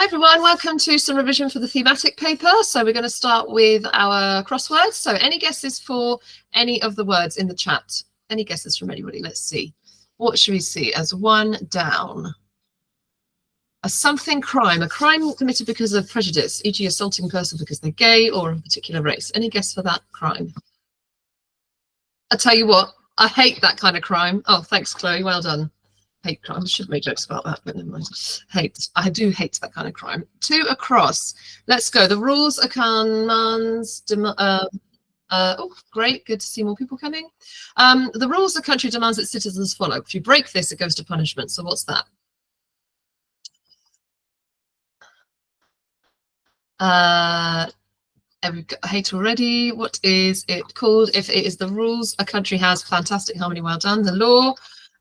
Hi everyone, welcome to some revision for the thematic paper. So we're going to start with our crosswords. So any guesses for any of the words in the chat? Any guesses from anybody? Let's see. What should we see as one down? A something crime, a crime committed because of prejudice, e.g. assaulting a person because they're gay or of a particular race. Any guess for that crime? I tell you what, I hate that kind of crime. Oh, thanks, Chloe. Well done. Hate crime. I should make jokes about that, but never mind. I do hate that kind of crime. Two across. Let's go. The rules are commands. Oh, great. Good to see more people coming. The rules the country demands its citizens follow. If you break this, it goes to punishment. So what's that? I hate already. What is it called? If it is the rules a country has, fantastic, harmony, well done. The law,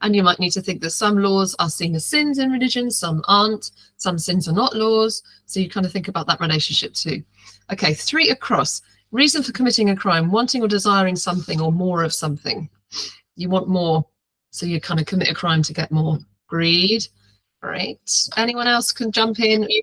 and you might need to think that some laws are seen as sins in religion, some aren't. Some sins are not laws. So you kind of think about that relationship too. Okay, three across. Reason for committing a crime: wanting or desiring something or more of something. You want more, so you kind of commit a crime to get more. Greed. Great. Anyone else can jump in. You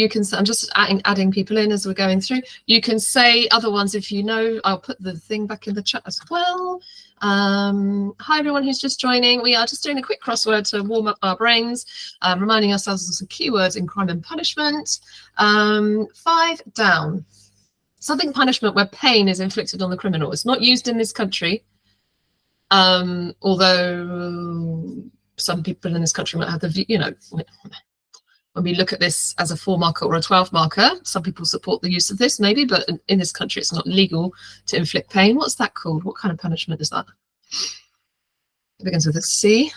can say, I'm just adding people in as we're going through. You can say other ones if you know. I'll put the thing back in the chat as well. Hi everyone who's just joining. We are just doing a quick crossword to warm up our brains, reminding ourselves of some keywords in crime and punishment. Five down. Something punishment where pain is inflicted on the criminal. It's not used in this country, although some people in this country might have the view, you know, when we look at this as a 4 marker or a 12 marker, some people support the use of this maybe, but in this country it's not legal to inflict pain. What's that called? What kind of punishment is that? It begins with a C.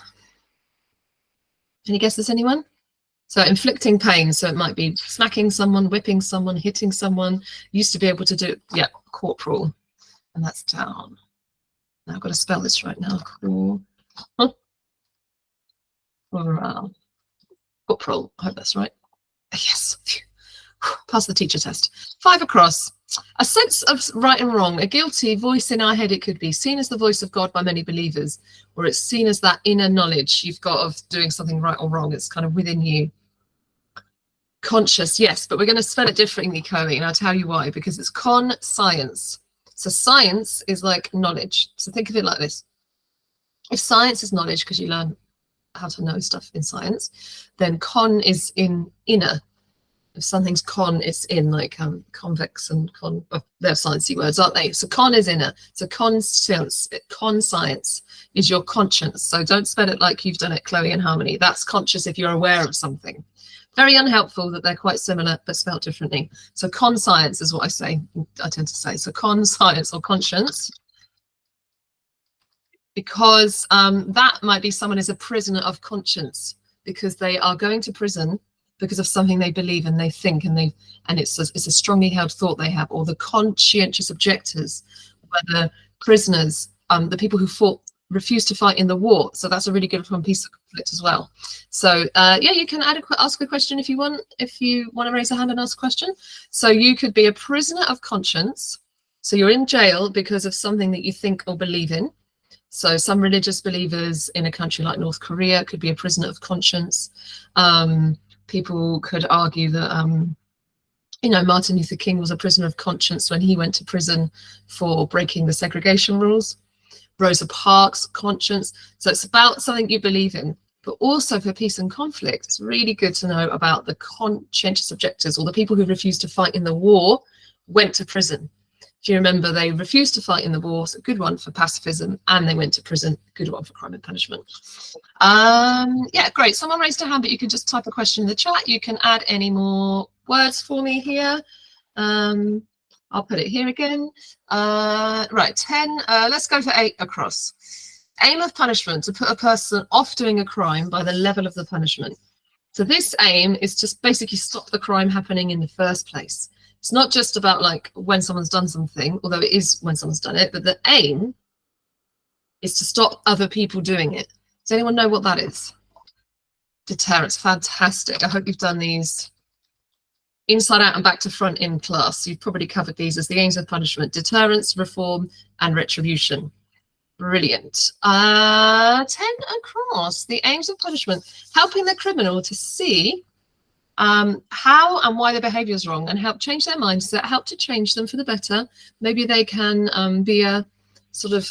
Any guesses, anyone? So inflicting pain, so it might be smacking someone, whipping someone, hitting someone. Used to be able to do, yeah, corporal, and that's down. Now I've got to spell this right now. Corporal, I hope that's right. Yes, pass the teacher test. Five across. A sense of right and wrong, a guilty voice in our head. It could be seen as the voice of God by many believers, or it's seen as that inner knowledge you've got of doing something right or wrong. It's kind of within you. Conscious, yes, but we're going to spell it differently, Chloe, and I'll tell you why. Because it's con-science. So science is like knowledge. So think of it like this. If science is knowledge because you learn how to know stuff in science, then con is in inner. If something's con, it's in, like convex and con. Well, they're sciencey words, aren't they? So con is inner. So con science is your conscience. So don't spell it like you've done it, Chloe and Harmony. That's conscious if you're aware of something. Very unhelpful that they're quite similar but spelled differently. So con science is what I tend to say. So con science or conscience. Because that might be someone is a prisoner of conscience because they are going to prison because of something they believe and they think and it's a strongly held thought they have. Or the conscientious objectors, where the prisoners, the people who refused to fight in the war. So that's a really good one, peace of conflict as well. So yeah, you can ask a question if you want to raise a hand and ask a question. So you could be a prisoner of conscience. So you're in jail because of something that you think or believe in. So some religious believers in a country like North Korea could be a prisoner of conscience. People could argue that, you know, Martin Luther King was a prisoner of conscience when he went to prison for breaking the segregation rules. Rosa Parks, conscience. So it's about something you believe in. But also for peace and conflict, it's really good to know about the conscientious objectors, or the people who refused to fight in the war went to prison. If you remember, they refused to fight in the war, so good one for pacifism, and they went to prison, good one for crime and punishment. Yeah, great. Someone raised a hand, but you can just type a question in the chat. You can add any more words for me here. I'll put it here again. Right, 10. Let's go for 8 across. Aim of punishment: to put a person off doing a crime by the level of the punishment. So this aim is just basically stop the crime happening in the first place. It's not just about like when someone's done something, although it is when someone's done it, but the aim is to stop other people doing it. Does anyone know what that is? Deterrence. Fantastic. I hope you've done these inside out and back to front in class. You've probably covered these as the aims of punishment: deterrence, reform, and retribution. Brilliant. 10 across. The aims of punishment: helping the criminal to see how and why their behavior is wrong, and help change their mindset, help to change them for the better. Maybe they can be a sort of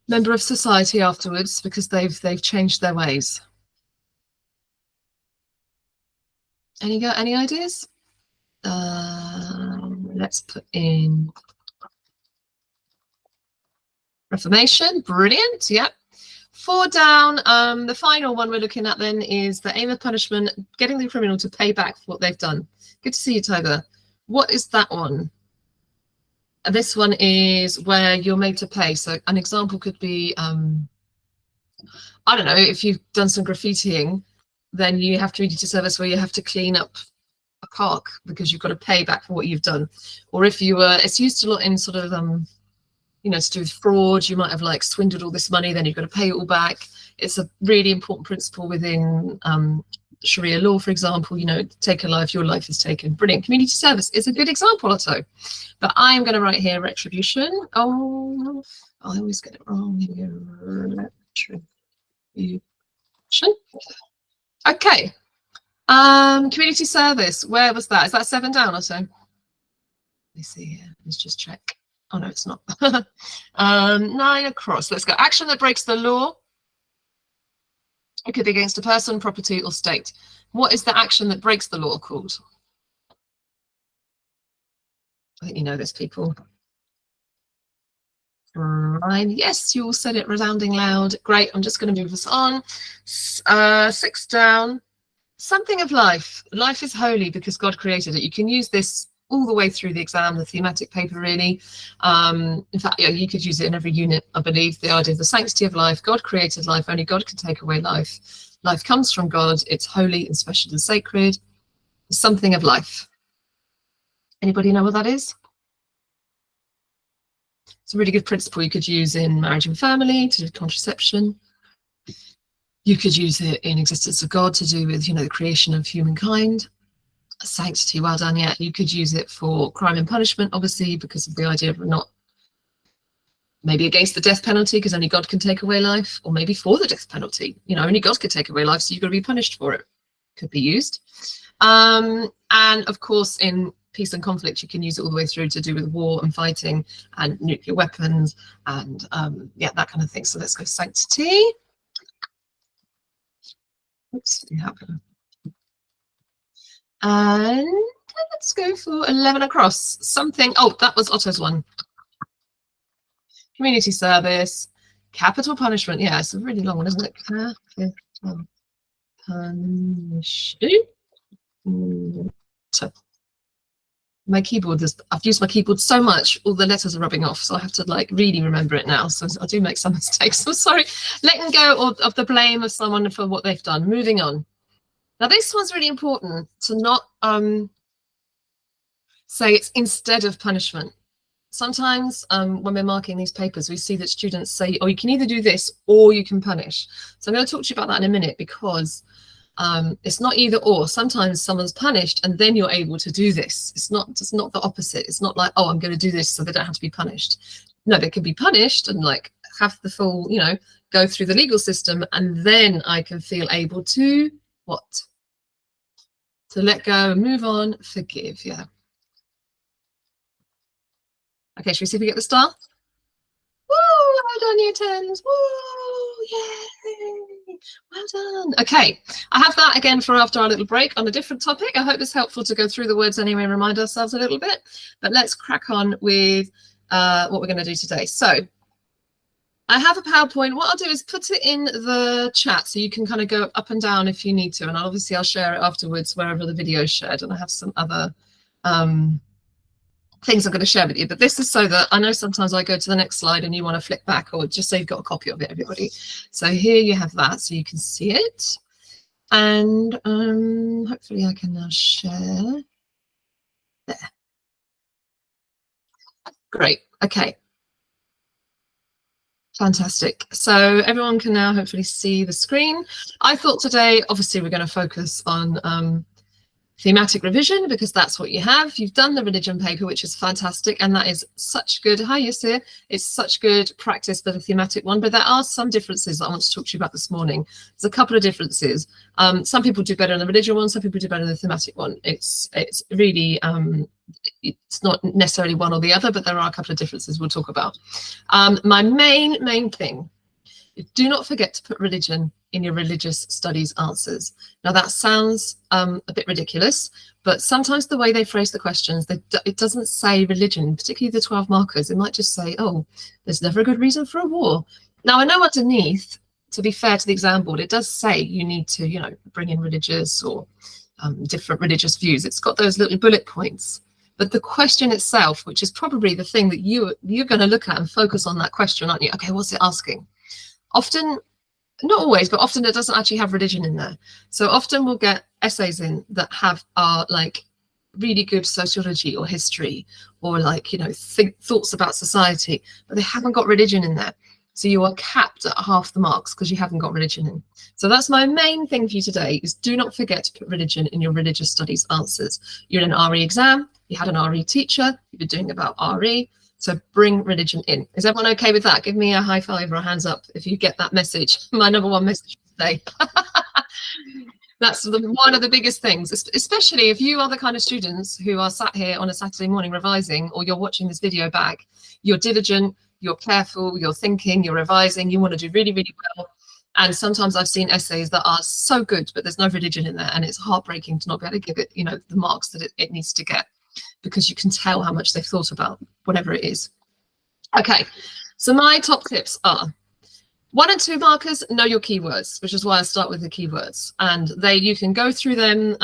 member of society afterwards because they've changed their ways. Any ideas? Let's put in reformation. Brilliant. Yep. 4 down. The final one we're looking at then is the aim of punishment, getting the criminal to pay back for what they've done. Good to see you, Tiger. What is that one? This one is where you're made to pay. So an example could be, I don't know, if you've done some graffitiing, then you have community service where you have to clean up a park because you've got to pay back for what you've done. Or if you were, it's used a lot in sort of, you know, to do with fraud. You might have like swindled all this money, then you've got to pay it all back. It's a really important principle within Sharia law, for example. You know, take a life, your life is taken. Brilliant. Community service is a good example also. But I'm going to write here retribution. Oh, I always get it wrong. Here we go. Retribution. Okay. Community service. Where was that? Is that 7 down or so? Let me see here. Let's just check. Oh no, it's not. 9 across. Let's go. Action that breaks the law. It could be against a person, property, or state. What is the action that breaks the law called? I think you know this, people. Right. Yes, you all said it resounding loud. Great. I'm just going to move this on. 6 down. Something of life. Life is holy because God created it. You can use this all the way through the exam, the thematic paper, really. In fact, yeah, you could use it in every unit, I believe. The idea of the sanctity of life. God created life. Only God can take away life. Life comes from God. It's holy and special and sacred. Something of life. Anybody know what that is? It's a really good principle you could use in marriage and family to do contraception. You could use it in existence of God to do with, you know, the creation of humankind. Sanctity, well done. Yeah, you could use it for crime and punishment, obviously, because of the idea of not maybe against the death penalty, because only God can take away life, or maybe for the death penalty. You know, only God could take away life, so you've got to be punished for it. Could be used. And of course, in peace and conflict, you can use it all the way through to do with war and fighting and nuclear weapons and yeah, that kind of thing. So let's go sanctity. Oops, what happened? And let's go for 11 across. Something. Oh, that was Otto's one. Community service, capital punishment. Yeah, it's a really long one, isn't it? Capital punishment. My keyboard is, I've used my keyboard so much, all the letters are rubbing off, so I have to like really remember it now. So I do make some mistakes. I'm sorry. Letting go of the blame of someone for what they've done. Moving on. Now this one's really important to not say it's instead of punishment. Sometimes when we're marking these papers, we see that students say, oh, you can either do this or you can punish. So I'm going to talk to you about that in a minute, because it's not either or. Sometimes someone's punished and then you're able to do this. It's not the opposite. It's not like, oh, I'm going to do this so they don't have to be punished. No, they can be punished and like have the full, you know, go through the legal system, and then I can feel able to what? To let go, move on, forgive. Yeah. Okay, should we see if we get the star? Woo! Well done, year 10s. Woo! Yay! Well done. Okay, I have that again for after our little break on a different topic. I hope it's helpful to go through the words anyway and remind ourselves a little bit. But let's crack on with what we're going to do today. So I have a PowerPoint. What I'll do is put it in the chat so you can kind of go up and down if you need to. And obviously I'll share it afterwards wherever the video is shared. And I have some other things I'm going to share with you, but this is so that I know sometimes I go to the next slide and you want to flip back, or just so you've got a copy of it, everybody. So here you have that, so you can see it, and hopefully I can now share. There. Great. Okay. Fantastic. So everyone can now hopefully see the screen. I thought today, obviously, we're going to focus on thematic revision, because that's what you have. You've done the religion paper, which is fantastic, and that is such good. Hi, Yusir. It's such good practice for the thematic one, but there are some differences that I want to talk to you about this morning. There's a couple of differences. Some people do better in the religion one, some people do better in the thematic one. It's really it's not necessarily one or the other, but there are a couple of differences we'll talk about. My main thing, do not forget to put religion in your religious studies answers. Now that sounds a bit ridiculous, but sometimes the way they phrase the questions, it doesn't say religion, particularly the 12 markers. It might just say, oh, there's never a good reason for a war. Now I know underneath, to be fair to the exam board, it does say you need to, you know, bring in religious or different religious views. It's got those little bullet points. But the question itself, which is probably the thing that you're going to look at and focus on that question, aren't you? Okay, what's it asking? Often, not always, but often it doesn't actually have religion in there. So often we'll get essays in that are like really good sociology or history or like, you know, thoughts about society, but they haven't got religion in there. So you are capped at half the marks because you haven't got religion in. So that's my main thing for you today, is do not forget to put religion in your religious studies answers. You're in an RE exam, you had an RE teacher, you've been doing about RE, so bring religion in. Is everyone okay with that? Give me a high five or a hands up if you get that message. My number one message today. That's one of the biggest things, especially if you are the kind of students who are sat here on a Saturday morning revising, or you're watching this video back. You're diligent, you're careful, you're thinking, you're revising, you want to do really, really well. And sometimes I've seen essays that are so good, but there's no religion in there, and it's heartbreaking to not be able to give it, you know, the marks that it needs to get, because you can tell how much they've thought about whatever it is. Okay, so my top tips are: 1 and 2 markers, know your keywords, which is why I start with the keywords, and you can go through them.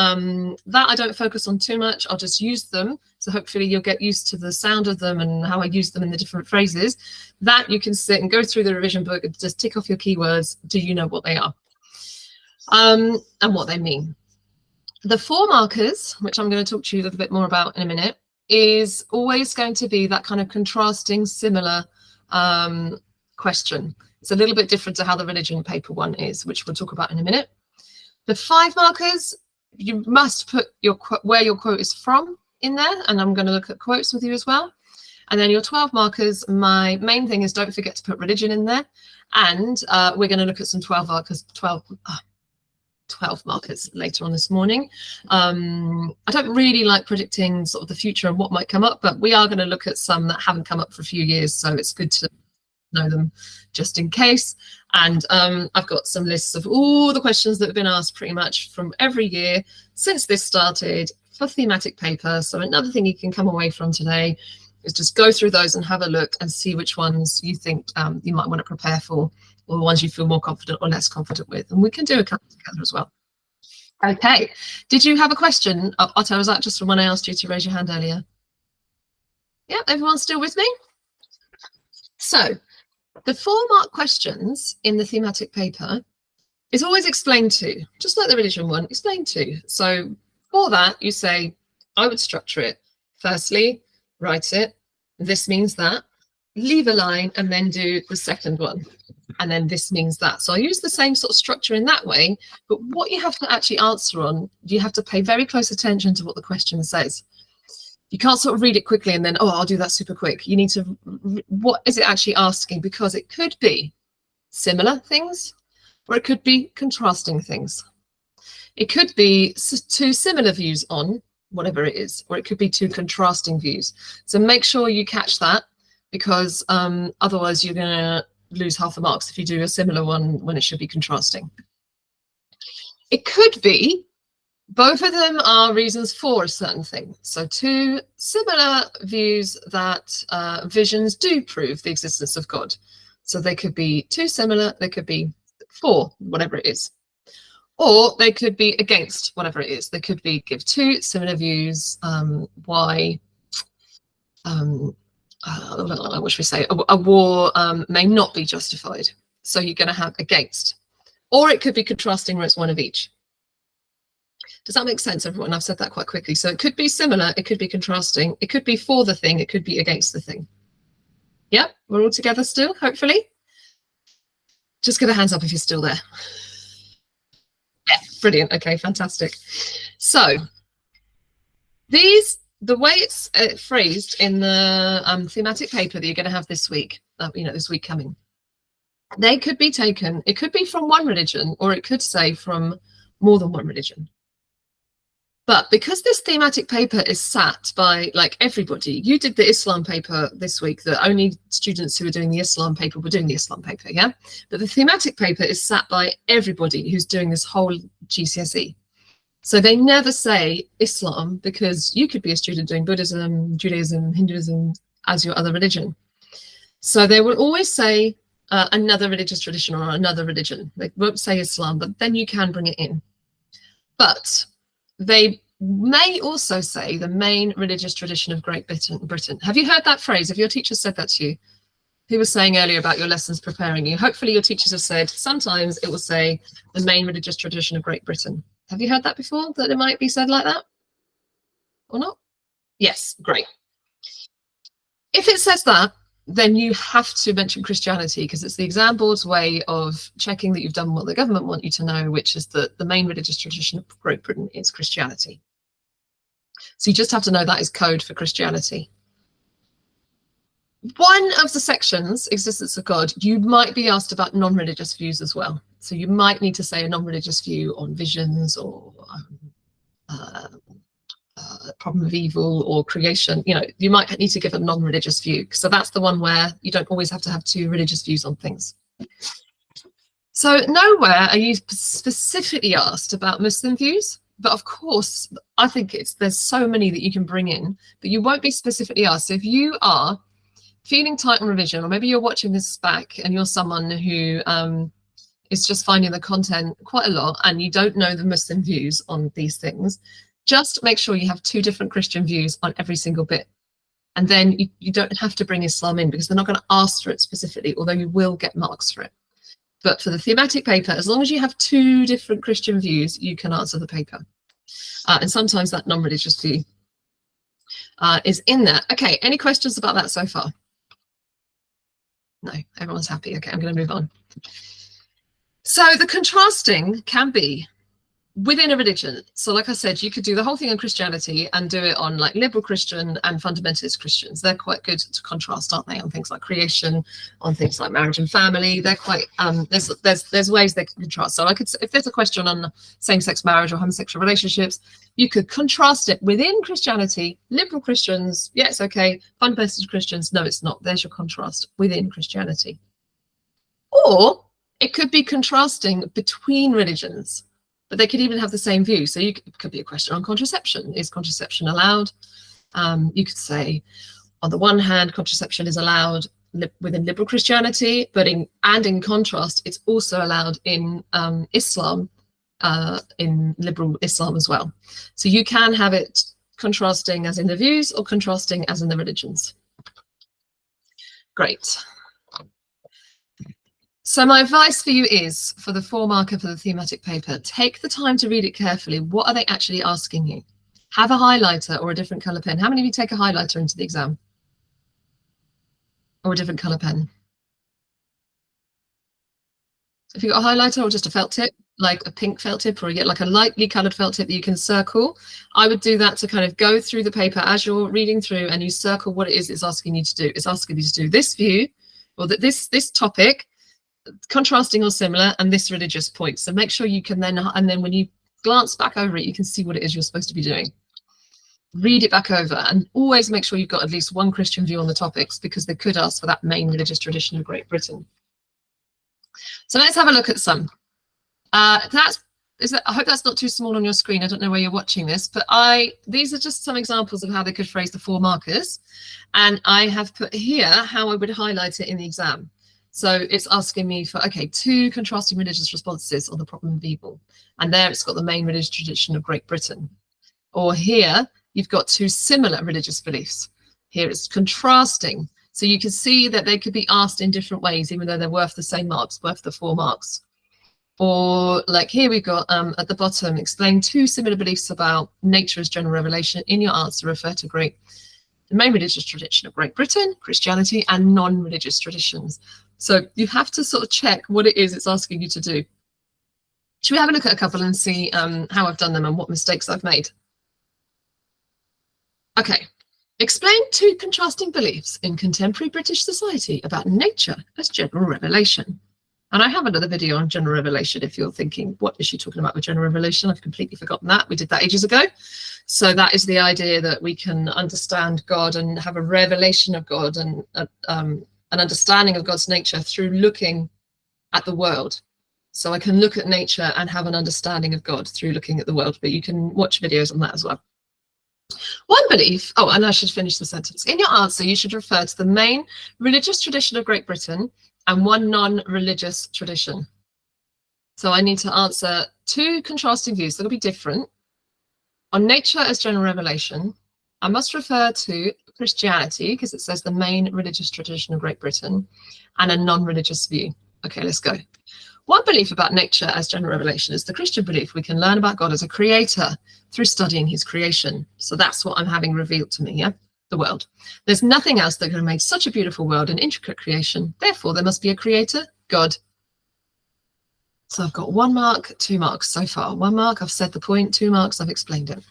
That I don't focus on too much. I'll just use them. So hopefully you'll get used to the sound of them and how I use them in the different phrases. That you can sit and go through the revision book and just tick off your keywords. Do you know what they are? And what they mean. The 4 markers, which I'm going to talk to you a little bit more about in a minute, is always going to be that kind of contrasting, similar question. It's a little bit different to how the religion paper one is, which we'll talk about in a minute. The 5 markers, you must put where your quote is from in there, and I'm going to look at quotes with you as well. And then your 12 markers, my main thing is don't forget to put religion in there. And we're going to look at some 12 markers later on this morning. I don't really like predicting sort of the future and what might come up, but we are going to look at some that haven't come up for a few years, so it's good to know them just in case. And I've got some lists of all the questions that have been asked pretty much from every year since this started for thematic paper. So another thing you can come away from today is just go through those and have a look and see which ones you think you might want to prepare for, or the ones you feel more confident or less confident with. And we can do a couple together as well. Okay, did you have a question, Otto? Was that just from when I asked you to raise your hand earlier? Yeah, everyone's still with me? So the 4-mark questions in the thematic paper is always explained to, just like the religion one, explained to. So for that, you say, I would structure it. Firstly, write it. This means that. Leave a line and then do the second one. And then this means that. So I use the same sort of structure in that way, but what you have to actually answer on, you have to pay very close attention to what the question says. You can't sort of read it quickly and then, oh, I'll do that super quick. You need to, what is it actually asking? Because it could be similar things, or it could be contrasting things. It could be 2 similar views on whatever it is, or it could be 2 contrasting views. So make sure you catch that, because otherwise you're going to lose half the marks if you do a similar one when it should be contrasting. It could be both of them are reasons for a certain thing. So 2 similar views that visions do prove the existence of God. So they could be 2 similar, they could be 4, whatever it is. Or they could be against whatever it is. They could be give 2 similar views why, what should we say, a war may not be justified. So you're going to have against. Or it could be contrasting where it's one of each. Does that make sense, everyone? I've said that quite quickly. So it could be similar, it could be contrasting, it could be for the thing, it could be against the thing. Yep, we're all together still, hopefully. Just give a hands up if you're still there. Yeah, brilliant. Okay, fantastic. So The way it's phrased in the thematic paper that you're going to have this week, this week coming, they could be taken, it could be from one religion, or it could say from more than one religion. But because this thematic paper is sat by like everybody, you did the Islam paper this week, the only students who were doing the Islam paper were doing the Islam paper, yeah? But the thematic paper is sat by everybody who's doing this whole GCSE. So they never say Islam, because you could be a student doing Buddhism, Judaism, Hinduism as your other religion. So they will always say another religious tradition or another religion. They won't say Islam, but then you can bring it in. But they may also say the main religious tradition of Great Britain. Have you heard that phrase? Have your teachers said that to you? Who was saying earlier about your lessons preparing you? Hopefully your teachers have said, sometimes it will say the main religious tradition of Great Britain. Have you heard that before, that it might be said like that? Or not? Yes, great. If it says that, then you have to mention Christianity, because it's the exam board's way of checking that you've done what the government want you to know, which is that the main religious tradition of Great Britain is Christianity. So you just have to know that is code for Christianity. One of the sections, Existence of God, you might be asked about non-religious views as well. So you might need to say a non-religious view on visions or problem of evil or creation. You might need to give a non-religious view. So that's the one where you don't always have to have two religious views on things. So nowhere are you specifically asked about Muslim views, but of course, I think there's so many that you can bring in, but you won't be specifically asked. So if you are feeling tight on revision, or maybe you're watching this back and you're someone who is just finding the content quite a lot and you don't know the Muslim views on these things, just make sure you have two different Christian views on every single bit. And then you don't have to bring Islam in, because they're not going to ask for it specifically, although you will get marks for it. But for the thematic paper, as long as you have two different Christian views, you can answer the paper. And sometimes that non-religious view is in there. Okay, any questions about that so far? No, everyone's happy. Okay, I'm going to move on. So the contrasting can be within a religion. So like I said, you could do the whole thing on Christianity and do it on like liberal Christian and fundamentalist Christians. They're quite good to contrast, aren't they, on things like creation, on things like marriage and family. They're quite there's ways they can contrast. So I could, if there's a question on same-sex marriage or homosexual relationships, you could contrast it within Christianity. Liberal Christians, yeah, it's okay. Fundamentalist Christians, no, it's not. There's your contrast within Christianity. Or it could be contrasting between religions, but they could even have the same view. So it could be a question on contraception. Is contraception allowed? You could say, on the one hand, contraception is allowed within liberal Christianity, but in contrast, it's also allowed in Islam, in liberal Islam as well. So you can have it contrasting as in the views or contrasting as in the religions. Great. So my advice for you is, for the 4-marker for the thematic paper, take the time to read it carefully. What are they actually asking you? Have a highlighter or a different colour pen. How many of you take a highlighter into the exam? Or a different colour pen? Have you got a highlighter or just a felt tip, like a pink felt tip, or like a lightly coloured felt tip that you can circle? I would do that to kind of go through the paper as you're reading through, and you circle what it is it's asking you to do. It's asking you to do this view, or that this topic, contrasting or similar, and this religious point. So make sure you can then, and then when you glance back over it, you can see what it is you're supposed to be doing. Read it back over, and always make sure you've got at least one Christian view on the topics, because they could ask for that main religious tradition of Great Britain. So let's have a look at some. I hope that's not too small on your screen. I don't know where you're watching this, but these are just some examples of how they could phrase the 4 markers. And I have put here how I would highlight it in the exam. So it's asking me for, okay, 2 contrasting religious responses on the problem of evil. And there it's got the main religious tradition of Great Britain. Or here, you've got 2 similar religious beliefs. Here it's contrasting. So you can see that they could be asked in different ways, even though they're worth the same marks, worth the 4 marks. Or like here we've got at the bottom, explain 2 similar beliefs about nature as general revelation. In your answer, refer to the main religious tradition of Great Britain, Christianity, and non-religious traditions. So you have to sort of check what it is it's asking you to do. Should we have a look at a couple and see how I've done them and what mistakes I've made? Okay. Explain two contrasting beliefs in contemporary British society about nature as general revelation. And I have another video on general revelation if you're thinking, what is she talking about with general revelation? I've completely forgotten that. We did that ages ago. So that is the idea that we can understand God and have a revelation of God and an understanding of God's nature through looking at the world. So I can look at nature and have an understanding of God through looking at the world, but you can watch videos on that as well. One belief, oh, and I should finish the sentence. In your answer, you should refer to the main religious tradition of Great Britain and one non-religious tradition. So I need to answer two contrasting views that will be different. On nature as general revelation, I must refer to Christianity because it says the main religious tradition of Great Britain and a non-religious view. Okay, let's go. One belief about nature as general revelation is the Christian belief we can learn about God as a creator through studying his creation. So that's what I'm having revealed to me, yeah? The world. There's nothing else that could have made such a beautiful world and intricate creation. Therefore, there must be a creator, God. So I've got 1 mark, 2 marks so far. 1 mark, I've said the point, 2 marks, I've explained it.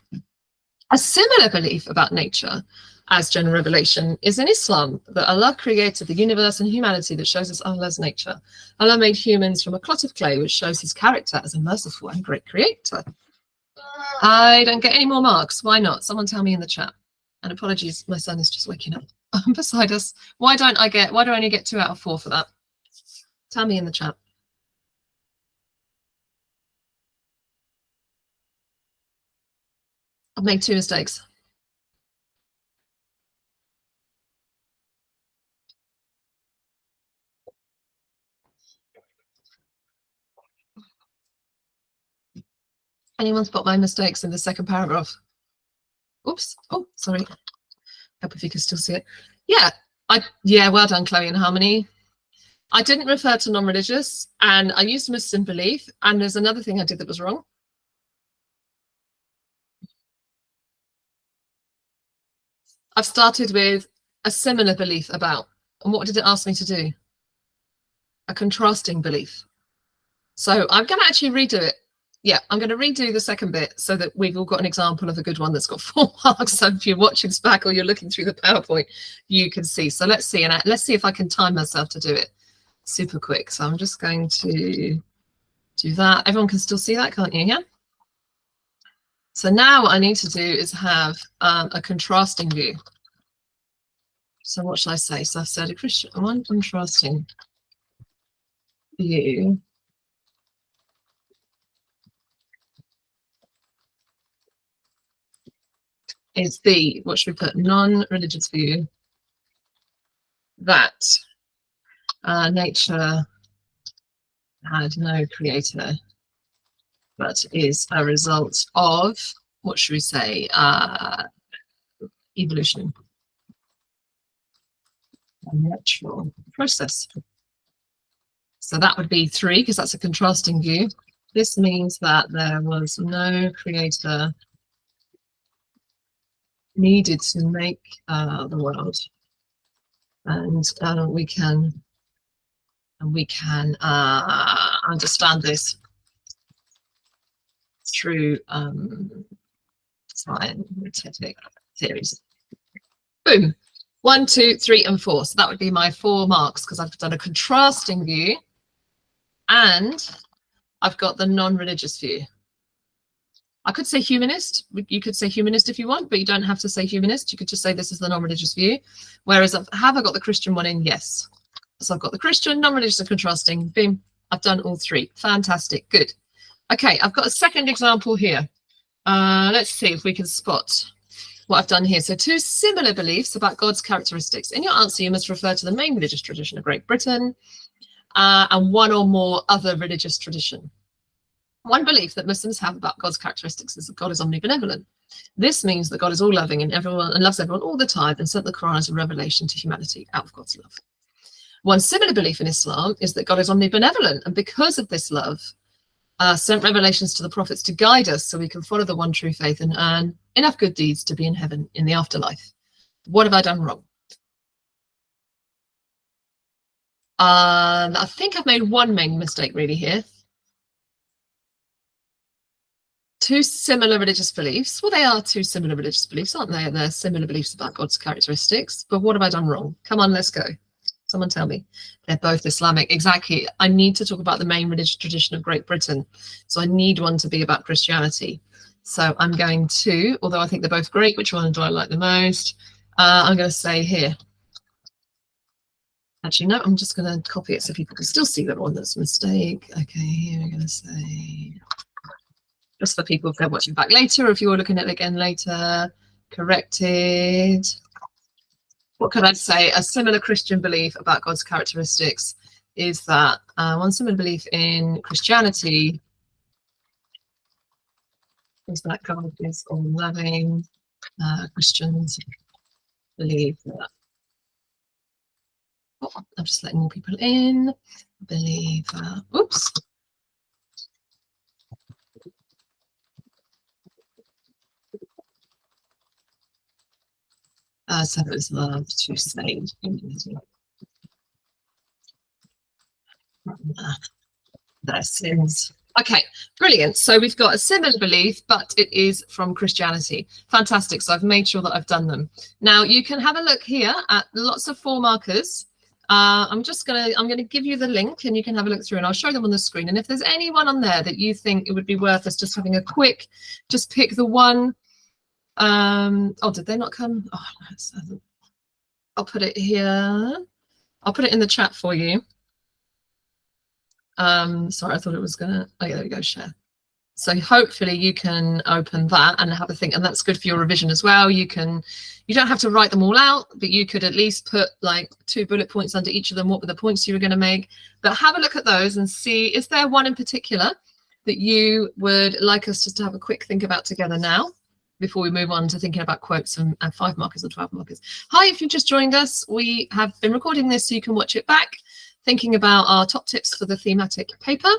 A similar belief about nature as general revelation is in Islam, that Allah created the universe and humanity that shows us Allah's nature. Allah made humans from a clot of clay, which shows his character as a merciful and great creator. I don't get any more marks. Why not? Someone tell me in the chat. And apologies, my son is just waking up beside us. Why do I only get 2 out of 4 for that? Tell me in the chat. I've made 2 mistakes. Anyone spot my mistakes in the second paragraph? Oops. Oh, sorry. Hope if you can still see it. Yeah, well done, Chloe and Harmony. I didn't refer to non-religious, and I used Muslim belief, and there's another thing I did that was wrong. I've started with a similar belief about, and what did it ask me to do? A contrasting belief. So I'm going to actually redo it. Yeah, I'm going to redo the second bit so that we've all got an example of a good one that's got 4 marks. So if you're watching this back or you're looking through the PowerPoint, you can see. So let's see, and let's see if I can time myself to do it super quick. So I'm just going to do that. Everyone can still see that, can't you? Yeah. So now what I need to do is have a contrasting view. So what should I say? So I've said a Christian, one contrasting view is the, what should we put, non-religious view that nature had no creator, but is a result of, what should we say, evolution, a natural process. So that would be 3, because that's a contrasting view. This means that there was no creator needed to make the world, and we can understand this through scientific theories. Boom. 1, 2, 3, and 4. So that would be my 4 marks, because I've done a contrasting view and I've got the non-religious view. I could say humanist. You could say humanist if you want, but you don't have to say humanist. You could just say this is the non-religious view. Whereas have I got the Christian one in? Yes. So I've got the Christian, non-religious, and contrasting. Boom. I've done all 3. Fantastic. Good. Okay, I've got a second example here. Let's see if we can spot what I've done here. So 2 similar beliefs about God's characteristics. In your answer, you must refer to the main religious tradition of Great Britain and one or more other religious tradition. One belief that Muslims have about God's characteristics is that God is omnibenevolent. This means that God is all loving and loves everyone all the time, and sent the Quran as a revelation to humanity out of God's love. One similar belief in Islam is that God is omnibenevolent, and because of this love, sent revelations to the prophets to guide us so we can follow the one true faith and earn enough good deeds to be in heaven in the afterlife. What have I done wrong? I think I've made one main mistake really here. Two similar religious beliefs. Well, they are two similar religious beliefs, aren't they? And they're similar beliefs about God's characteristics. But what have I done wrong? Come on, let's go. Someone tell me. They're both Islamic. Exactly. I need to talk about the main religious tradition of Great Britain. So I need one to be about Christianity. So I'm going to, although I think they're both great, which one do I like the most? I'm going to say here. Actually, no, I'm just going to copy it so people can still see that one. That's a mistake. Okay, here we're going to say, just for people if they're watching back later, or if you're looking at it again later, corrected. What could I say? A similar Christian belief about God's characteristics is that one similar belief in Christianity is that God is all-loving. Christians believe that. Oh, I'm just letting more people in. Believe that. Oops. So it's love to save their sins. Okay, brilliant. So we've got a similar belief, but it is from Christianity. Fantastic. So I've made sure that I've done them. Now you can have a look here at lots of 4 markers. I'm gonna give you the link and you can have a look through and I'll show them on the screen. And if there's anyone on there that you think it would be worth us just having a quick, just pick the one. Oh, did they not come? Oh, no, I'll put it here. I'll put it in the chat for you. Sorry, I thought it was gonna, oh yeah, there we go, share. So hopefully you can open that and have a think, and that's good for your revision as well. You don't have to write them all out, but you could at least put like 2 bullet points under each of them. What were the points you were going to make? But have a look at those and see, is there one in particular that you would like us just to have a quick think about together now, before we move on to thinking about quotes and 5 markers or 12 markers. Hi, if you've just joined us, we have been recording this so you can watch it back, thinking about our top tips for the thematic paper.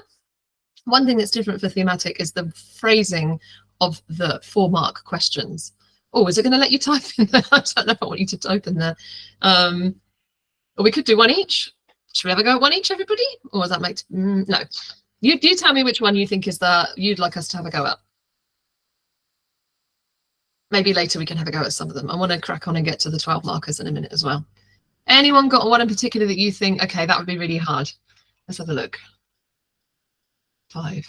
One thing that's different for thematic is the phrasing of the 4-mark questions. Oh, is it going to let you type in there? I don't know if I want you to type in there. Or we could do one each. Should we have a go at one each, everybody? Or does that make... no. You tell me which one you think is you'd like us to have a go at. Maybe later we can have a go at some of them. I want to crack on and get to the 12 markers in a minute as well. Anyone got one in particular that you think, okay, that would be really hard? Let's have a look. 5.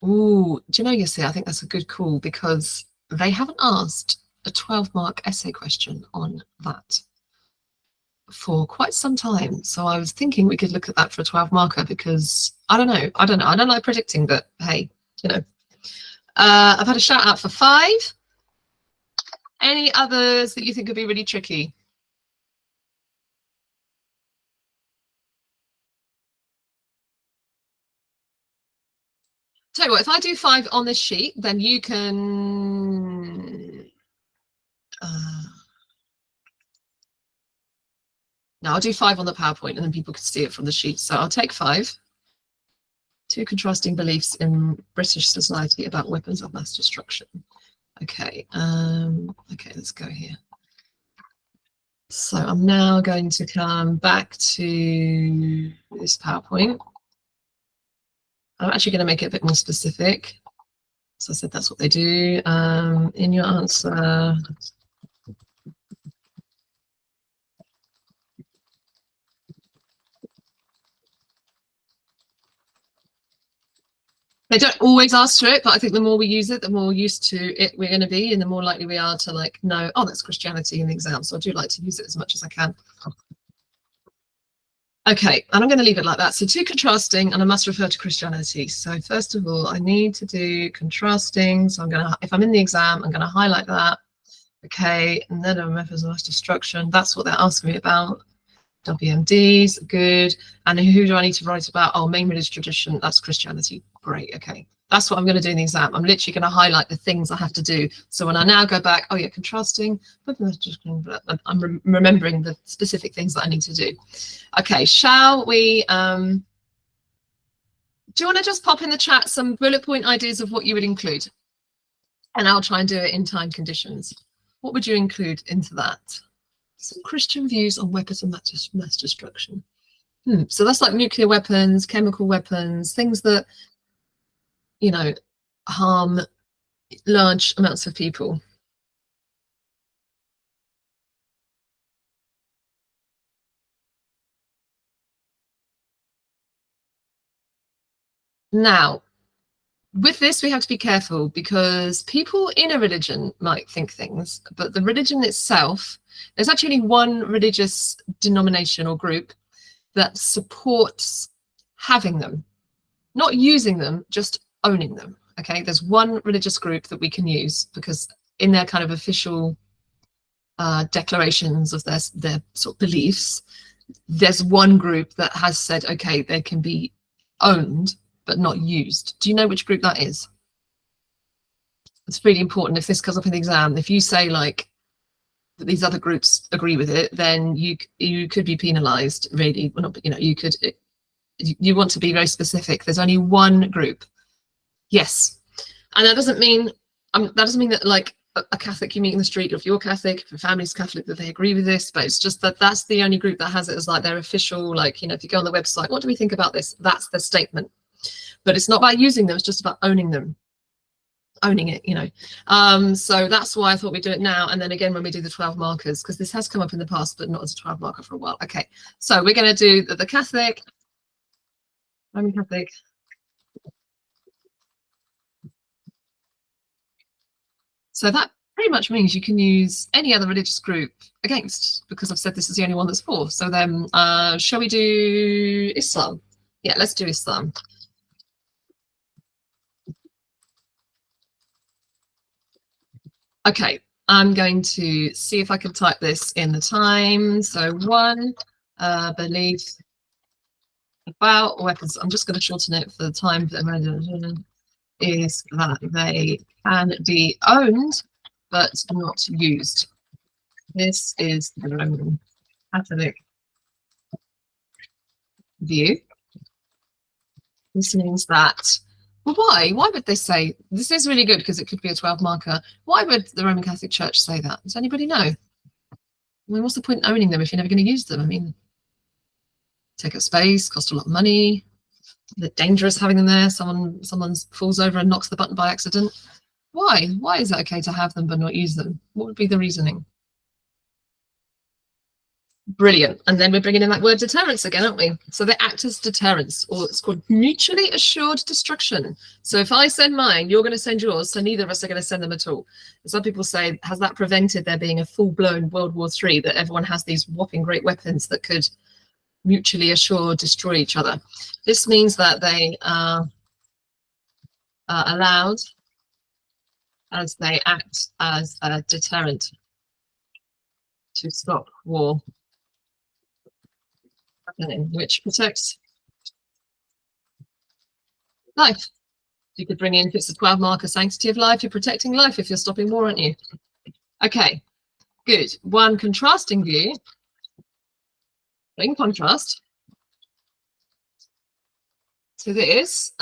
Ooh, do you know, Yassi, I think that's a good call because they haven't asked a 12-mark essay question on that for quite some time. So I was thinking we could look at that for a 12-marker because I don't know. I don't like predicting, but hey, you know. I've had a shout out for 5. Any others that you think would be really tricky? Tell you what, if I do 5 on this sheet, then you can... no, I'll do 5 on the PowerPoint and then people can see it from the sheet. So I'll take 5. 2 contrasting beliefs in British society about weapons of mass destruction. Okay, okay, let's go here. So I'm now going to come back to this PowerPoint. I'm actually going to make it a bit more specific. So I said that's what they do. In your answer, they don't always ask for it, but I think the more we use it, the more used to it we're going to be, and the more likely we are to like know, oh, that's Christianity in the exam. So I do like to use it as much as I can. Okay, and I'm going to leave it like that. So 2 contrasting, and I must refer to Christianity. So first of all, I need to do contrasting. So I'm going to, if I'm in the exam, I'm going to highlight that. Okay, and then methods of mass destruction. That's what they're asking me about. WMDs, good. And who do I need to write about? Oh, main religious tradition, that's Christianity. Great, okay. That's what I'm going to do in the exam. I'm literally going to highlight the things I have to do. So when I now go back, oh yeah, contrasting, I'm remembering the specific things that I need to do. Okay, shall we, do you want to just pop in the chat some bullet point ideas of what you would include? And I'll try and do it in time conditions. What would you include into that? Some Christian views on weapons of mass destruction. So that's like nuclear weapons, chemical weapons, things that, you know, harm large amounts of people. Now, with this, we have to be careful because people in a religion might think things, but the religion itself, there's actually one religious denomination or group that supports having them, not using them, just owning them. Okay, there's one religious group that we can use because in their kind of official declarations of their sort of beliefs, there's one group that has said, okay, they can be owned but not used. Do you know which group that is? It's really important if this comes up in the exam. If you say like these other groups agree with it, then you could be penalized. Really, well, not, you know, you want to be very specific. There's only one group. Yes, and that doesn't mean that like a Catholic you meet in the street, if you're Catholic, if your family's Catholic, that they agree with this, but it's just that that's the only group that has it as like their official, like, you know, if you go on the website, what do we think about this? That's their statement. But it's not about using them, it's just about owning them, owning it, you know. So that's why I thought we'd do it now, and then again when we do the 12 markers, because this has come up in the past, but not as a 12 marker for a while. Okay, so we're going to do the Catholic, Roman Catholic. So that pretty much means you can use any other religious group against, because I've said this is the only one that's for. So then, shall we do Islam? Yeah, let's do Islam. Okay, I'm going to see if I can type this in the time. So one, belief about weapons. I'm just going to shorten it for the time. Is that they can be owned but not used. This is the Roman Catholic view. This means that, well, why? Why would they say, this is really good because it could be a 12 marker. Why would the Roman Catholic Church say that? Does anybody know? I mean, what's the point in owning them if you're never going to use them? I mean, take up space, cost a lot of money. They're dangerous having them there. Someone falls over and knocks the button by accident. Why? Why is it okay to have them but not use them? What would be the reasoning? Brilliant. And then we're bringing in that word deterrence again, aren't we? So they act as deterrence, or it's called mutually assured destruction. So if I send mine, you're going to send yours, so neither of us are going to send them at all. And some people say, has that prevented there being a full-blown World War III, that everyone has these whopping great weapons that could mutually assure destroy each other? This means that they are allowed as they act as a deterrent to stop war, which protects life. You could bring in, if it's a 12 marker, sanctity of life, you're protecting life if you're stopping war, aren't you? Okay, good. One contrasting view, in contrast to this,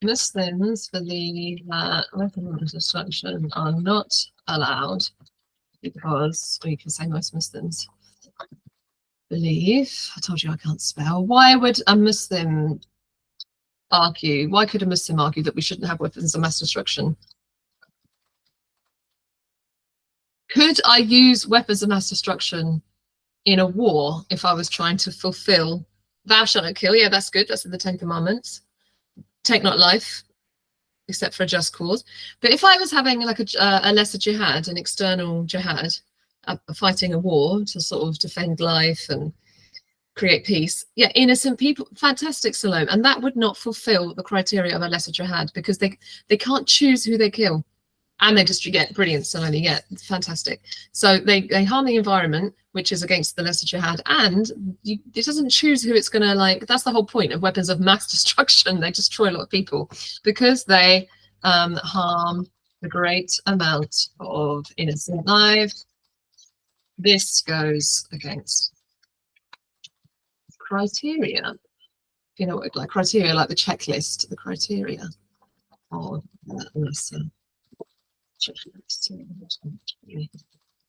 Muslims believe that weapons of destruction are not allowed because, or you can say most Muslims believe, I told you I can't spell. Why would a Muslim argue, why could a Muslim argue that we shouldn't have weapons of mass destruction? Could I use weapons of mass destruction in a war if I was trying to fulfill thou shalt not kill? Yeah, that's good. That's in the 10 Commandments. Take not life, except for a just cause. But if I was having like a lesser jihad, an external jihad, fighting a war to sort of defend life and create peace, yeah, innocent people, fantastic, Salome. And that would not fulfill the criteria of a lesser jihad because they can't choose who they kill. And they just get brilliant, Salome, yeah, it's fantastic. So they harm the environment, which is against the lesser jihad, and it doesn't choose who it's going to, like, that's the whole point of weapons of mass destruction. They destroy a lot of people because they harm a great amount of innocent lives. This goes against criteria. You know, like criteria, like the checklist, the criteria of lesser.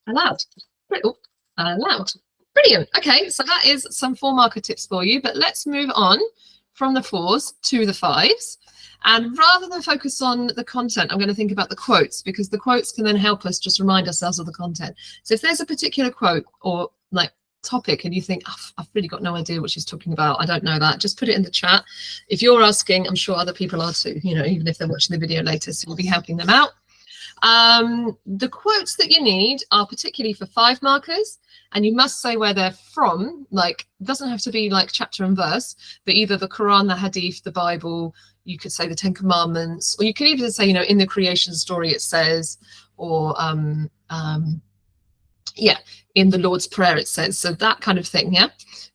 Allowed. Allowed. Brilliant. Okay, so that is some 4 marker tips for you, but let's move on from the 4s to the 5s. And rather than focus on the content, I'm going to think about the quotes, because the quotes can then help us just remind ourselves of the content. So if there's a particular quote or like topic and you think, oh, I've really got no idea what she's talking about, I don't know that, just put it in the chat. If you're asking, I'm sure other people are too, you know, even if they're watching the video later, so we'll be helping them out. The quotes that you need are particularly for 5 markers, and you must say where they're from. Like, it doesn't have to be like chapter and verse, but either the Quran, the Hadith, the Bible. You could say the 10 Commandments, or you could even say, you know, in the creation story it says, or yeah, in the Lord's Prayer it says. So that kind of thing, yeah.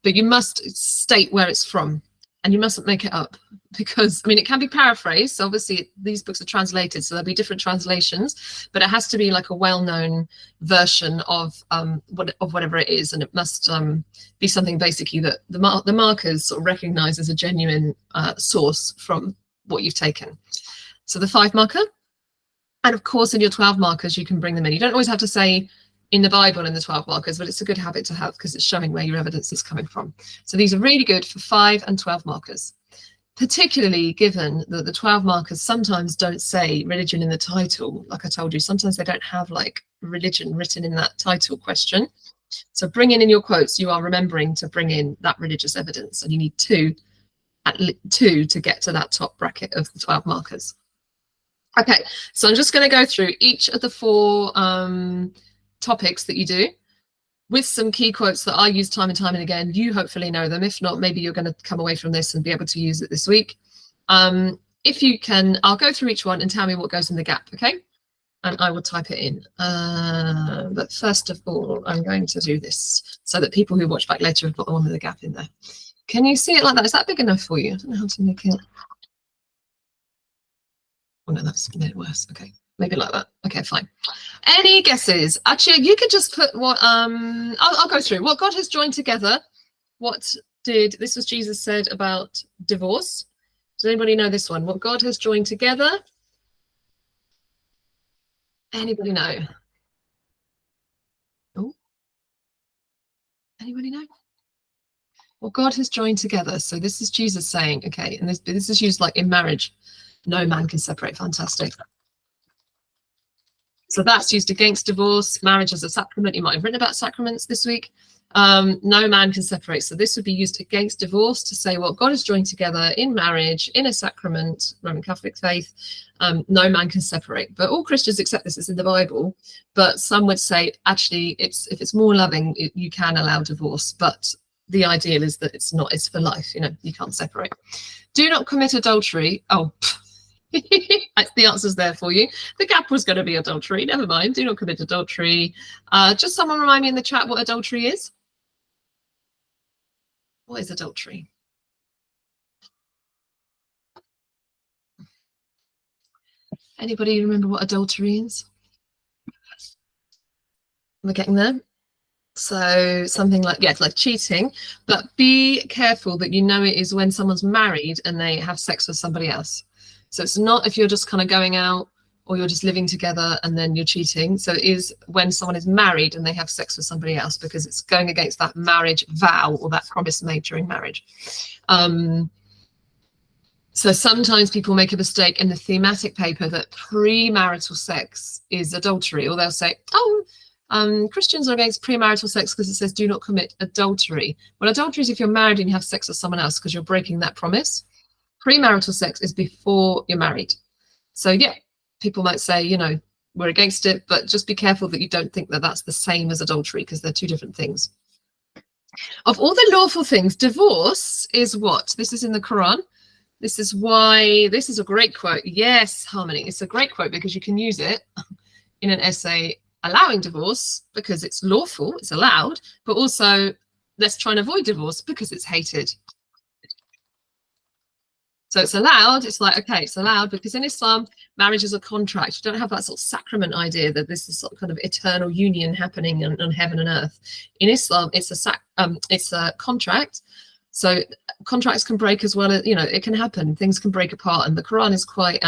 But you must state where it's from, and you mustn't make it up, because I mean, it can be paraphrased. So obviously these books are translated, so there'll be different translations, but it has to be like a well-known version of whatever it is, and it must be something basically that the markers sort of recognize as a genuine source from what you've taken. So the 5 marker, and of course in your 12 markers you can bring them in. You don't always have to say in the Bible in the 12 markers, but it's a good habit to have because it's showing where your evidence is coming from. So these are really good for 5 and 12 markers, particularly given that the 12 markers sometimes don't say religion in the title. Like I told you, sometimes they don't have like religion written in that title question. So bringing in your quotes, you are remembering to bring in that religious evidence, and you need 2 to get to that top bracket of the 12 markers. Okay, so I'm just going to go through each of the 4 topics that you do with some key quotes that I use time and time and again. You hopefully know them. If not, maybe you're going to come away from this and be able to use it this week. If you can, I'll go through each one and tell me what goes in the gap, okay? And I will type it in. But first of all, I'm going to do this so that people who watch back later have got the one with the gap in there. Can you see it like that? Is that big enough for you? I don't know how to make it. Oh no, that's made it worse. Okay, maybe like that. Okay, fine. Any guesses? Actually, you could just put what I'll go through what God has joined together. What did this was Jesus said about divorce? Does anybody know this one? What God has joined together? Anybody know? Oh, anybody know? What God has joined together. So this is Jesus saying, okay, and this is used like in marriage. No man can separate. Fantastic. So that's used against divorce. Marriage as a sacrament. You might have written about sacraments this week. No man can separate. So this would be used against divorce to say what God has joined together in marriage, in a sacrament, Roman Catholic faith, no man can separate. But all Christians accept this. It's in the Bible. But some would say, actually, if it's more loving, you can allow divorce. But the ideal is that it's not. It's for life. You know, you can't separate. Do not commit adultery. Oh, the answer's there for you. The gap was going to be adultery. Never mind. Do not commit adultery. Just someone remind me in the chat what adultery is. What is adultery? Anybody remember what adultery is? We're getting there. So something like, yeah, it's like cheating, but be careful that you know it is when someone's married and they have sex with somebody else. So it's not if you're just kind of going out or you're just living together and then you're cheating. So it is when someone is married and they have sex with somebody else, because it's going against that marriage vow or that promise made during marriage. So sometimes people make a mistake in the thematic paper that premarital sex is adultery, or they'll say, oh, Christians are against premarital sex because it says do not commit adultery. Well, adultery is if you're married and you have sex with someone else because you're breaking that promise. Premarital sex is before you're married. So yeah, people might say, you know, we're against it, but just be careful that you don't think that that's the same as adultery, because they're 2 different things. Of all the lawful things, divorce is what? This is in the Quran. This is why, this is a great quote. Yes, Harmony, it's a great quote because you can use it in an essay allowing divorce because it's lawful, it's allowed, but also let's try and avoid divorce because it's hated. So it's allowed. It's like, okay, it's allowed because in Islam, marriage is a contract. You don't have that sort of sacrament idea that this is sort of kind of eternal union happening on heaven and earth. In Islam, it's a contract. So contracts can break as well as, you know, it can happen. Things can break apart, and the Quran is quite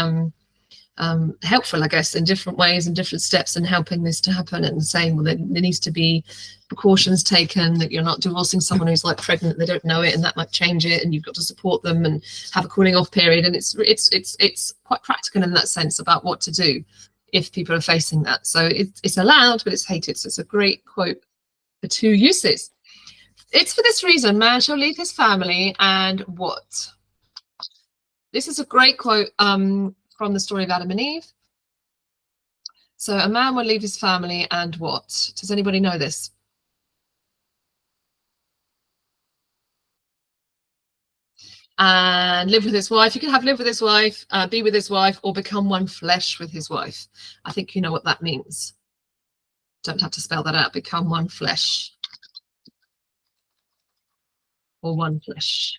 helpful, I guess, in different ways and different steps in helping this to happen, and saying, well, there needs to be precautions taken, that you're not divorcing someone who's like pregnant, they don't know it, and that might change it, and you've got to support them and have a cooling off period. And it's quite practical in that sense about what to do if people are facing that. So it's allowed, but it's hated. So it's a great quote for 2 uses. It's for this reason, man shall leave his family and what? This is a great quote from the story of Adam and Eve. So a man will leave his family and what? Does anybody know this? And live with his wife. You can have live with his wife, be with his wife, or become one flesh with his wife. I think you know what that means. Don't have to spell that out. Become one flesh. Or one flesh.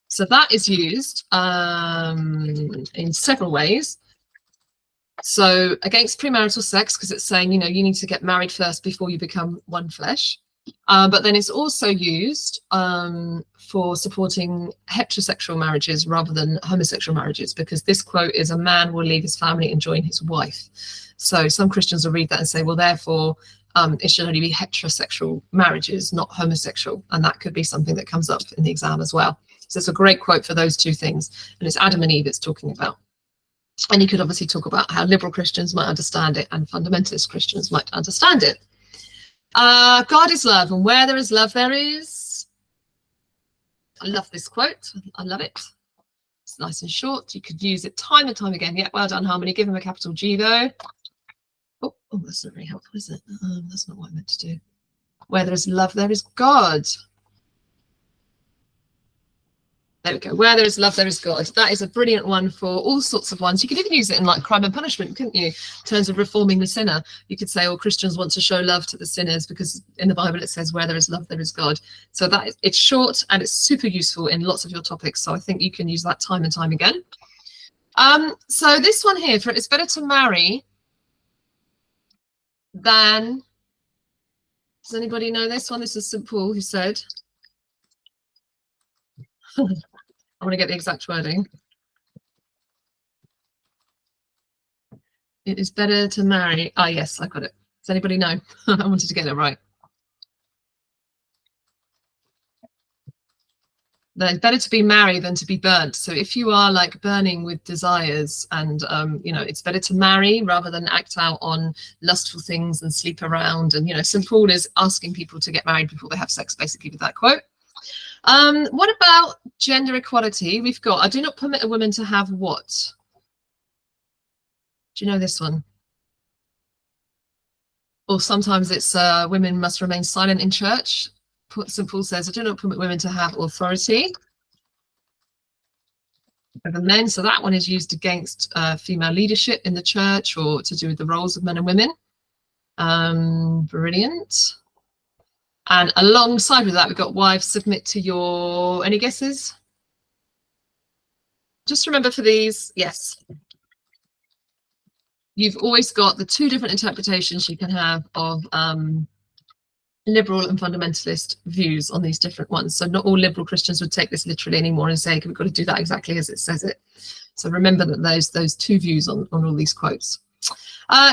So that is used in several ways. So against premarital sex, because it's saying, you know, you need to get married first before you become one flesh. But then it's also used for supporting heterosexual marriages rather than homosexual marriages, because this quote is a man will leave his family and join his wife. So some Christians will read that and say, well, therefore, it should only be heterosexual marriages, not homosexual. And that could be something that comes up in the exam as well. So it's a great quote for those 2 things. And it's Adam and Eve it's talking about. And you could obviously talk about how liberal Christians might understand it and fundamentalist Christians might understand it. God is love, and where there is love, there is... I love this quote. I love it. It's nice and short. You could use it time and time again. Yeah, well done, Harmony. Give him a capital G, though. Oh, that's not very helpful, is it? That's not what I meant to do. Where there is love, there is God. There we go. Where there is love, there is God. That is a brilliant one for all sorts of ones. You could even use it in like crime and punishment, couldn't you? In terms of reforming the sinner. You could say, oh, Christians want to show love to the sinners because in the Bible it says where there is love, there is God. So that it's short and it's super useful in lots of your topics. So I think you can use that time and time again. So this one here, for it's better to marry than... Does anybody know this one? This is St. Paul who said... I want to get the exact wording. It is better to marry. Ah, yes, I got it. Does anybody know? I wanted to get it right. That it's better to be married than to be burnt. So if you are like burning with desires and, you know, it's better to marry rather than act out on lustful things and sleep around. And, you know, St. Paul is asking people to get married before they have sex, basically, with that quote. What about gender equality? We've got, I do not permit a woman to have what? Do you know this one? Or sometimes it's women must remain silent in church. St. Paul says, I do not permit women to have authority over men. So that one is used against female leadership in the church or to do with the roles of men and women. Brilliant. And alongside with that, we've got wives submit to your... Any guesses? Just remember for these, yes. You've always got the 2 different interpretations you can have of liberal and fundamentalist views on these different ones. So not all liberal Christians would take this literally anymore and say, we've got to do that exactly as it says it. So remember that those 2 views on all these quotes.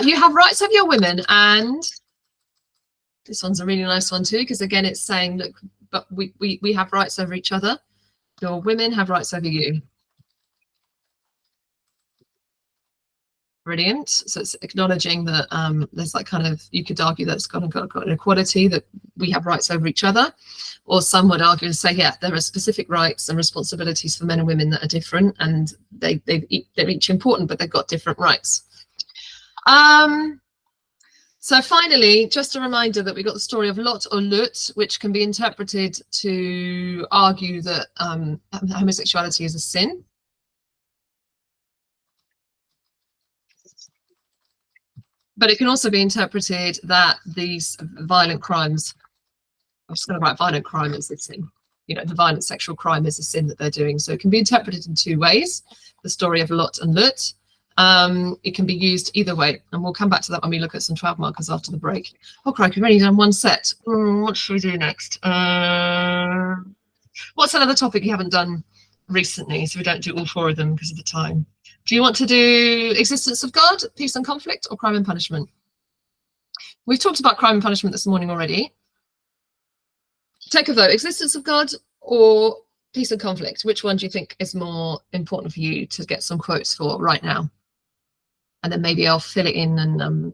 You have rights of your women, and... This one's a really nice one too, because again, it's saying, look, but we have rights over each other. Your women have rights over you. Brilliant. So it's acknowledging that there's like kind of, you could argue that it's got an equality, that we have rights over each other. Or some would argue and say, yeah, there are specific rights and responsibilities for men and women that are different, and they're each important, but they've got different rights. So finally, just a reminder that we got the story of Lot or Lut, which can be interpreted to argue that homosexuality is a sin. But it can also be interpreted that these violent crimes, I'm just going to write violent crime as a sin. You know, the violent sexual crime is a sin that they're doing. So it can be interpreted in 2 ways, the story of Lot and Lut. It can be used either way, and we'll come back to that when we look at some 12 markers after the break. Oh, crikey, we've only done 1 set. What should we do next? What's another topic you haven't done recently, so we don't do all 4 of them because of the time. Do you want to do existence of God, peace and conflict, or crime and punishment? We've talked about crime and punishment this morning already. Take a vote, existence of God or peace and conflict. Which one do you think is more important for you to get some quotes for right now? And then maybe I'll fill it in, and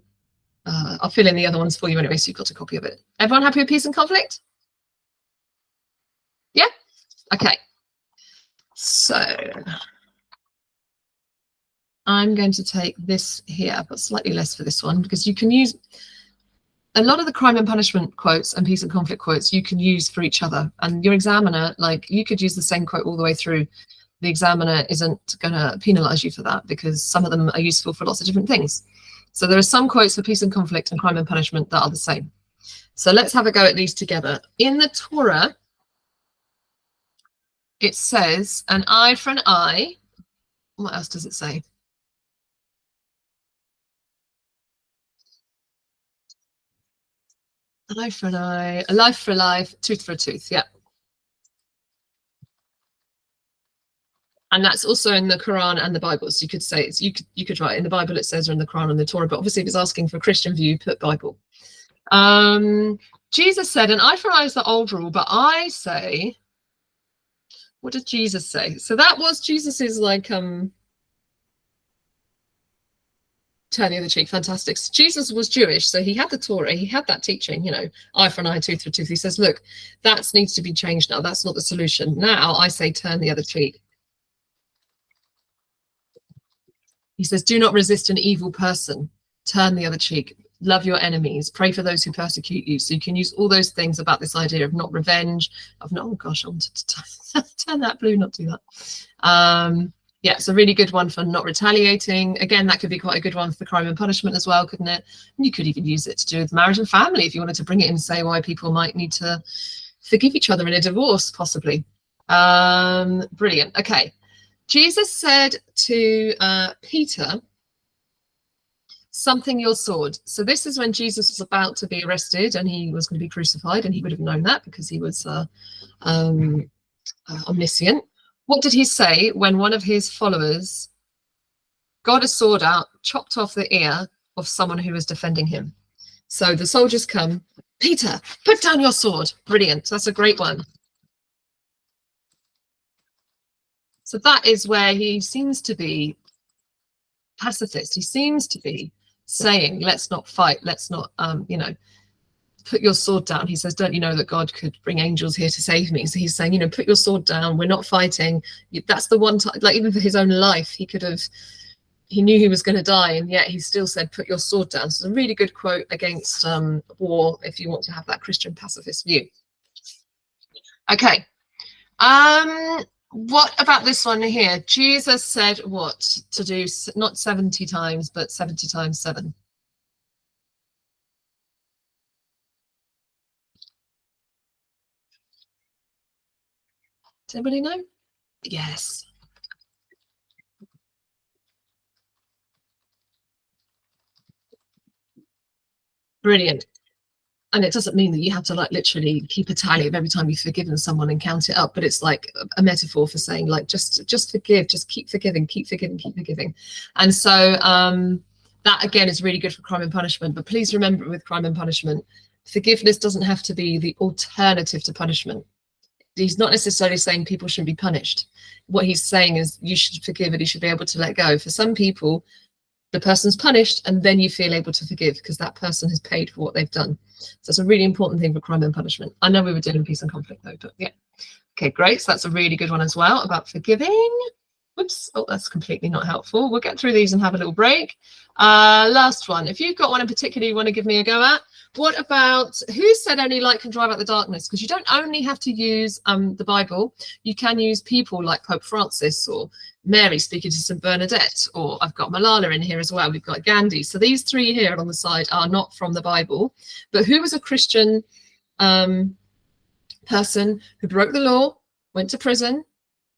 I'll fill in the other ones for you anyway, so you've got a copy of it. Everyone happy with peace and conflict? Yeah? Okay. So I'm going to take this here, but slightly less for this one, because you can use a lot of the crime and punishment quotes and peace and conflict quotes you can use for each other. And your examiner, like, you could use the same quote all the way through. The examiner isn't going to penalize you for that, because some of them are useful for lots of different things. So there are some quotes for peace and conflict and crime and punishment that are the same. So let's have a go at these together. In the Torah, it says an eye for an eye. What else does it say? An eye for an eye, a life for a life, tooth for a tooth. Yeah. And that's also in the Quran and the Bible. So you could say it's, you could write in the Bible it says, or in the Quran and the Torah, but obviously if it's asking for a Christian view, put Bible. Jesus said an eye for an eye is the old rule, but I say, what did Jesus say? So that was Jesus's, like, turn the other cheek. Fantastic. So Jesus was Jewish, so he had the Torah, he had that teaching, you know, eye for an eye, tooth for a tooth. He says, look, that needs to be changed now. That's not the solution. Now I say turn the other cheek. He says, do not resist an evil person. Turn the other cheek. Love your enemies. Pray for those who persecute you. So you can use all those things about this idea of not revenge, of not, oh gosh, I wanted to turn that blue, not do that. Yeah, it's a really good one for not retaliating. Again, that could be quite a good one for crime and punishment as well, couldn't it? And you could even use it to do with marriage and family if you wanted to bring it in and say why people might need to forgive each other in a divorce, possibly. Brilliant. Okay. Jesus said to Peter, something your sword. So this is when Jesus was about to be arrested and he was going to be crucified, and he would have known that because he was omniscient. What did he say when one of his followers got a sword out, chopped off the ear of someone who was defending him? So the soldiers come, Peter, put down your sword. Brilliant. That's a great one. So that is where he seems to be pacifist. He seems to be saying, let's not fight. Let's not, you know, put your sword down. He says, don't you know that God could bring angels here to save me? So he's saying, you know, put your sword down. We're not fighting. That's the one time, like, even for his own life, he could have, he knew he was going to die, and yet he still said, put your sword down. So it's a really good quote against war if you want to have that Christian pacifist view. Okay. What about this one here? Jesus said what to do, not 70 times, but 70 times 7. Does anybody know? Yes. Brilliant. And it doesn't mean that you have to, like, literally keep a tally of every time you've forgiven someone and count it up, but it's like a metaphor for saying, like, just forgive, just keep forgiving, keep forgiving, keep forgiving. And so that again is really good for crime and punishment. But please remember, with crime and punishment, forgiveness doesn't have to be the alternative to punishment. He's not necessarily saying people shouldn't be punished. What he's saying is you should forgive and you should be able to let go. For some people, the person's punished and then you feel able to forgive because that person has paid for what they've done. So it's a really important thing for crime and punishment. I know we were doing peace and conflict though, but yeah. Okay, great. So that's a really good one as well about forgiving. Whoops. Oh, that's completely not helpful. We'll get through these and have a little break. Last one. If you've got one in particular you want to give me a go at, what about who said only light can drive out the darkness? Because you don't only have to use the Bible. You can use people like Pope Francis or Mary speaking to St. Bernadette, or I've got Malala in here as well. We've got Gandhi. So these three here on the side are not from the Bible, but who was a Christian person who broke the law, went to prison,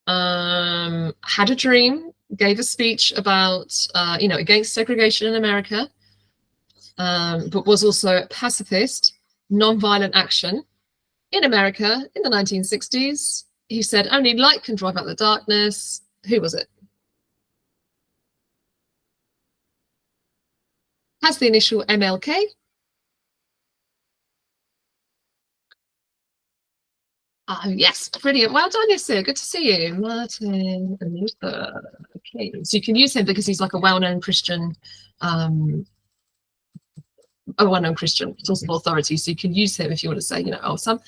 had a dream, gave a speech about, you know, against segregation in America, but was also a pacifist, non-violent action in America in the 1960s. he said only light can drive out the darkness. Who was it? Has the initial MLK. Oh, yes, brilliant. Well done, Yasir. Good to see you. Martin Luther. Okay, so you can use him because he's like a well-known Christian, a well-known Christian source of authority. So you can use him if you want to say, you know, oh, some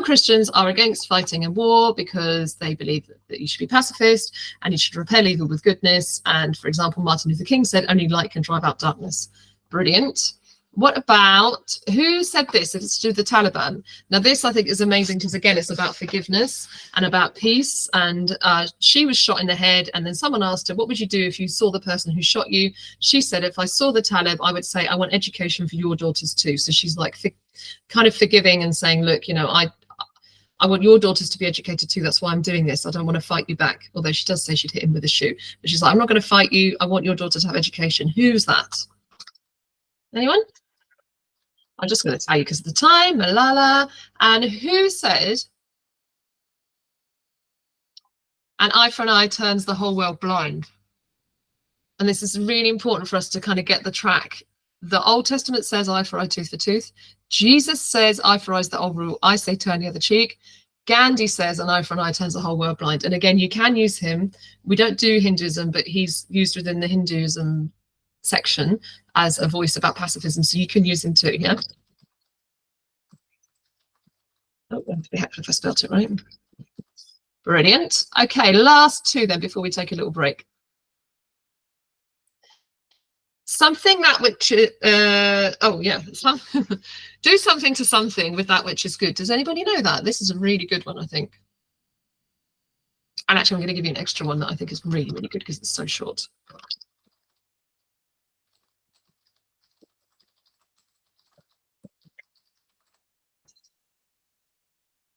Christians are against fighting and war because they believe that you should be pacifist and you should repel evil with goodness. And for example, Martin Luther King said, only light can drive out darkness. Brilliant. What about, who said this? It's to do with the Taliban. Now, this I think is amazing because, again, it's about forgiveness and about peace. And she was shot in the head. And then someone asked her, what would you do if you saw the person who shot you? She said, if I saw the Talib, I would say, I want education for your daughters too. So she's like kind of forgiving and saying, look, you know, I want your daughters to be educated too. That's why I'm doing this. I don't want to fight you back. Although she does say she'd hit him with a shoe. But she's like, I'm not going to fight you. I want your daughter to have education. Who's that? Anyone? I'm just going to tell you because of the time. Malala. And who said, an eye for an eye turns the whole world blind? And this is really important for us to kind of get the track. The Old Testament says eye for eye, tooth for tooth. Jesus says eye for eye is the old rule. I say turn the other cheek. Gandhi says an eye for an eye turns the whole world blind. And again, you can use him. We don't do Hinduism, but he's used within the Hinduism section as a voice about pacifism. So you can use him too, yeah? Oh, I have to be happy if I spelt it right. Brilliant. Okay, last two then before we take a little break. Something that which, oh yeah, do something to something with that which is good. Does anybody know that? This is a really good one, I think. And actually, I'm going to give you an extra one that I think is really, really good because it's so short.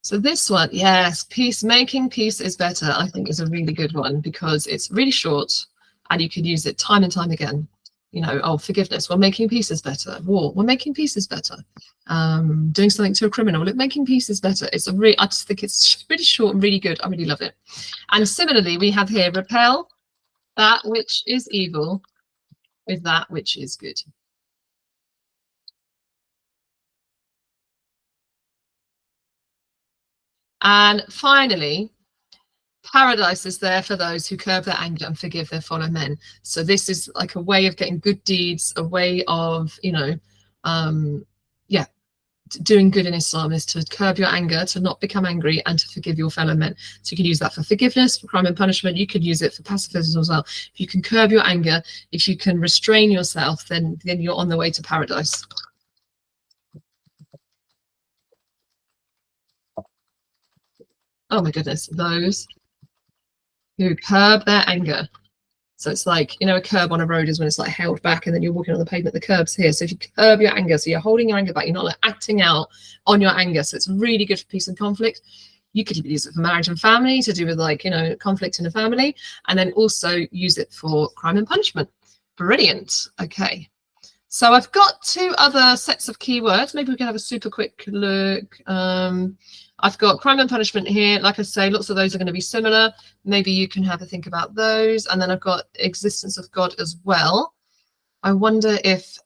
So this one, yes, peace, making peace is better, I think is a really good one because it's really short and you can use it time and time again. You know, oh, forgiveness, well, making peace is better. War, well, making peace is better. Doing something to a criminal, well, making peace is better. It's a really, I just think it's really short and really good. I really love it. And similarly, we have here, repel that which is evil with that which is good. And finally, paradise is there for those who curb their anger and forgive their fellow men. So this is like a way of getting good deeds, a way of, you know, yeah, doing good in Islam is to curb your anger, to not become angry, and to forgive your fellow men. So you can use that for forgiveness, for crime and punishment. You could use it for pacifism as well. If you can curb your anger, if you can restrain yourself, then you're on the way to paradise. Oh my goodness, those who curb their anger. So it's like, you know, a curb on a road is when it's like held back and then you're walking on the pavement, the curb's here. So if you curb your anger, so you're holding your anger back, you're not like acting out on your anger. So it's really good for peace and conflict. You could use it for marriage and family to do with like, you know, conflict in a family, and then also use it for crime and punishment. Brilliant. Okay. So I've got two other sets of keywords. Maybe we can have a super quick look. I've got crime and punishment here. Like I say, lots of those are going to be similar. Maybe you can have a think about those. And then I've got existence of God as well. I wonder if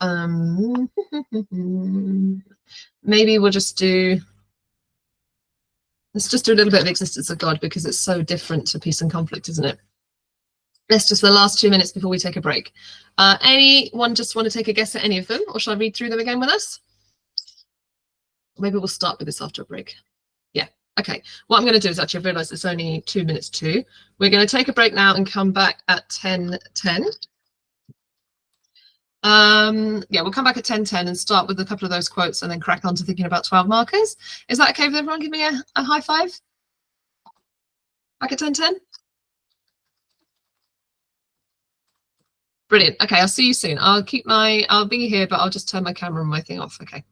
maybe we'll just do, let's just do a little bit of existence of God because it's so different to peace and conflict, isn't it? Let's just the last 2 minutes before we take a break. Anyone just want to take a guess at any of them, or shall I read through them again with us? Maybe we'll start with this after a break. Yeah, okay. What I'm going to do is actually, I've realised it's only 2 minutes to. We're going to take a break now and come back at 10:10. Yeah, we'll come back at 10:10 and start with a couple of those quotes and then crack on to thinking about 12 markers. Is that okay with everyone? Give me a high five. Back at 10:10. Brilliant. Okay, I'll see you soon. I'll be here, but I'll just turn my camera and my thing off. Okay.